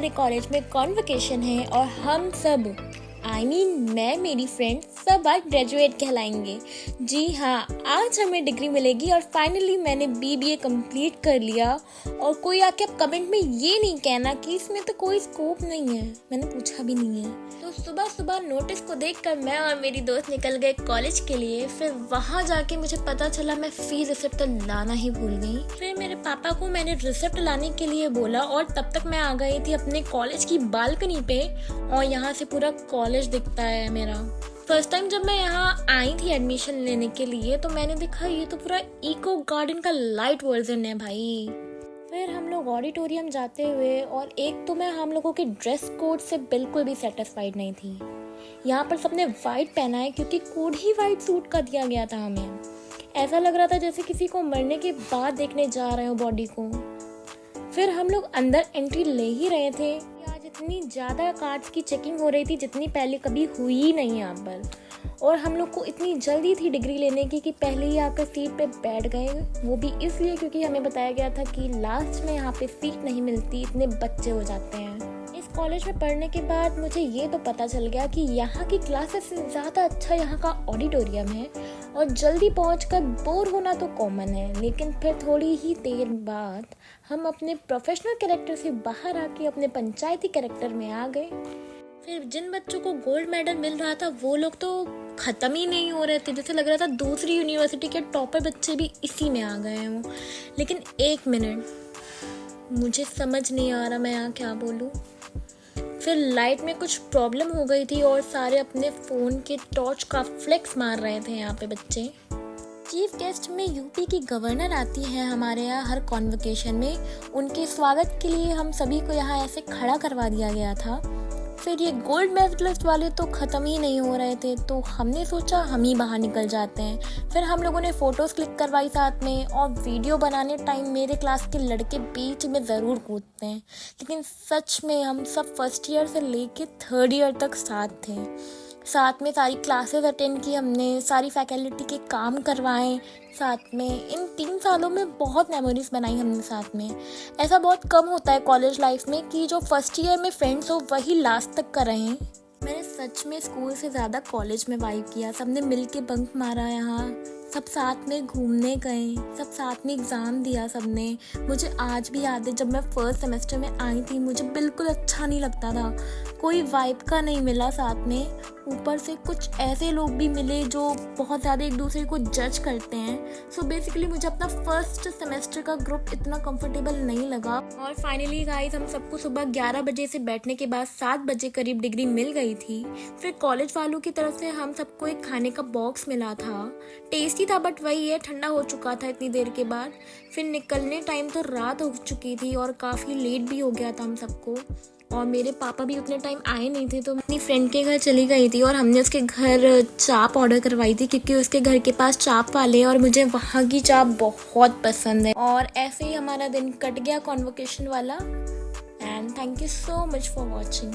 मेरे कॉलेज में कॉन्वोकेशन है और हम सब मैं मेरी फ्रेंड सब आज ग्रेजुएट कहलाएंगे। जी हाँ, आज हमें डिग्री मिलेगी और फाइनली मैंने बीबीए कंप्लीट कर लिया। और कोई आके अब कमेंट में ये नहीं कहना कि इसमें तो कोई स्कोप नहीं है, मैंने पूछा भी नहीं है। तो सुबह सुबह नोटिस को देखकर मैं और मेरी दोस्त निकल गए कॉलेज के लिए। फिर वहाँ जाके मुझे पता चला मैं फीस रिसिप्ट तो लाना ही भूल गई। फिर मेरे पापा को मैंने रिसिप्ट लाने के लिए बोला और तब तक मैं आ गई थी अपने कॉलेज की बालकनी पे और यहाँ से पूरा कॉलेज दिखता है मेरा। फर्स्ट टाइम जब मैं यहाँ आई थी एडमिशन लेने के लिए तो मैंने देखा ये तो पूरा इको गार्डन का लाइट वर्जन है भाई। फिर हम लोग ऑडिटोरियम जाते हुए और एक तो मैं हम लोगों के ड्रेस कोड से बिल्कुल भी सेटिस्फाइड नहीं थी। यहाँ पर सबने वाइट पहना है क्योंकि कोड ही वाइट सूट का दिया गया था हमें। ऐसा लग रहा था जैसे किसी को मरने के बाद देखने जा रहे हो बॉडी को। फिर हम लोग अंदर एंट्री ले ही रहे थे, आज इतनी ज़्यादा कार्ड्स की चेकिंग हो रही थी जितनी पहले कभी हुई ही नहीं यहाँ पर। और हम लोग को इतनी जल्दी थी डिग्री लेने की कि पहले ही आकर सीट पे बैठ गए, वो भी इसलिए क्योंकि हमें बताया गया था कि लास्ट में यहाँ पे सीट नहीं मिलती, इतने बच्चे हो जाते हैं। इस कॉलेज में पढ़ने के बाद मुझे ये तो पता चल गया कि यहाँ की क्लासेस से ज़्यादा अच्छा यहाँ का ऑडिटोरियम है और जल्दी पहुँचकर बोर होना तो कॉमन है। लेकिन फिर थोड़ी ही देर बाद हम अपने प्रोफेशनल कैरेक्टर से बाहर आके अपने पंचायती कैरेक्टर में आ गए। फिर जिन बच्चों को गोल्ड मेडल मिल रहा था वो लोग तो ख़त्म ही नहीं हो रहे थे, जैसे लग रहा था दूसरी यूनिवर्सिटी के टॉपर बच्चे भी इसी में आ गए हैं। लेकिन एक मिनट, मुझे समझ नहीं आ रहा मैं यहाँ क्या बोलूँ। फिर लाइट में कुछ प्रॉब्लम हो गई थी और सारे अपने फ़ोन के टॉर्च का फ्लेक्स मार रहे थे यहाँ पे बच्चे। चीफ गेस्ट में यूपी की गवर्नर आती है हमारे यहाँ हर कॉन्वोकेशन में। उनके स्वागत के लिए हम सभी को यहाँ ऐसे खड़ा करवा दिया गया था। फिर ये गोल्ड मेडलिस्ट वाले तो ख़त्म ही नहीं हो रहे थे तो हमने सोचा हम ही बाहर निकल जाते हैं। फिर हम लोगों ने फ़ोटोज़ क्लिक करवाई साथ में और वीडियो बनाने टाइम मेरे क्लास के लड़के बीच में ज़रूर कूदते हैं। लेकिन सच में हम सब फर्स्ट ईयर से लेके थर्ड ईयर तक साथ थे। साथ में सारी क्लासेस अटेंड की हमने, सारी फैकल्टी के काम करवाएं साथ में। इन 3 सालों में बहुत मेमोरीज बनाई हमने साथ में। ऐसा बहुत कम होता है कॉलेज लाइफ में कि जो फर्स्ट ईयर में फ्रेंड्स हो वही लास्ट तक कर रहे हैं। मैंने सच में स्कूल से ज़्यादा कॉलेज में वाइब किया। सबने मिल के बंक मारा, यहाँ सब साथ में घूमने गए, सब साथ में एग्ज़ाम दिया सबने। मुझे आज भी याद है जब मैं फर्स्ट सेमेस्टर में आई थी मुझे बिल्कुल अच्छा नहीं लगता था, कोई वाइब का नहीं मिला साथ में। ऊपर से कुछ ऐसे लोग भी मिले जो बहुत ज़्यादा एक दूसरे को जज करते हैं। सो बेसिकली मुझे अपना फर्स्ट सेमेस्टर का ग्रुप इतना कंफर्टेबल नहीं लगा। और फाइनली गाइस हम सबको सुबह 11 बजे से बैठने के बाद 7 बजे करीब डिग्री मिल गई थी। फिर कॉलेज वालों की तरफ से हम सबको एक खाने का बॉक्स मिला था। टेस्टी था बट वही है, ठंडा हो चुका था इतनी देर के बाद। फिर निकलने टाइम तो रात हो चुकी थी और काफ़ी लेट भी हो गया था हम सबको। और मेरे पापा भी उतने टाइम आए नहीं थे तो मैं अपनी फ्रेंड के घर चली गई थी और हमने उसके घर चाप ऑर्डर करवाई थी क्योंकि उसके घर के पास चाप वाले और मुझे वहाँ की चाप बहुत पसंद है। और ऐसे ही हमारा दिन कट गया कॉन्वोकेशन वाला। And thank you so much for watching.